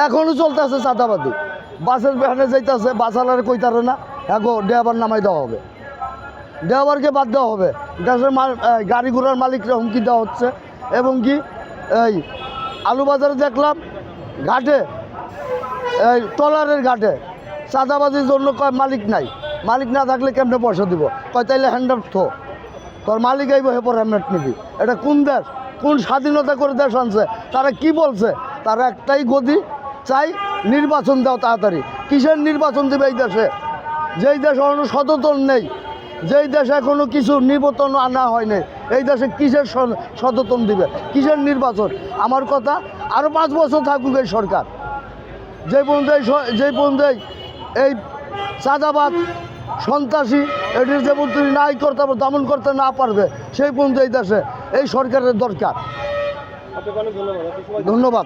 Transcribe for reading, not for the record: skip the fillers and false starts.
এখনো চলতেছে চাঁদাবাদি। বাসের ভ্যানে যাইতেছে, বাসালারে কইতারে না, এখন ড্রাইভার নামাই দেওয়া হবে, ড্রাইভারকে বাদ দেওয়া হবে। দেশের গাড়ি ঘোড়ার মালিকরা হুমকি দেওয়া হচ্ছে। এবং কি এই আলু বাজারে দেখলাম ঘাটে, এই ট্রলারের ঘাটে চাঁদাবাজির জন্য কয় মালিক নাই, মালিক না থাকলে কেমনে পয়সা দিব, কয় তাইলে হ্যান্ডার থো, তোর মালিক আইব হেপর হ্যান্ডার নিবি। এটা কোন দেশ, কোন স্বাধীনতা করে দেশ আনছে? তারা কি বলছে? তারা একটাই গদি চাই, নির্বাচন দাও তাড়াতাড়ি। কিসের নির্বাচন দেবে এই দেশে? যেই দেশে এখনো সচেতন নেই, যেই দেশে এখনো কিছু নির্বাচন আনা হয়নি, এই দেশে কিসের সচেতন দিবে, কিসের নির্বাচন? আমার কথা, আরও 5 বছর থাকুক এই সরকার। যেই পর্যন্ত এই চাঁদাবাদ সন্ত্রাসী এটির যে পর্যন্ত নাই করতে পারবে, দমন করতে না পারবে, সেই পর্যন্ত এই দেশে এই সরকারের দরকার। ধন্যবাদ।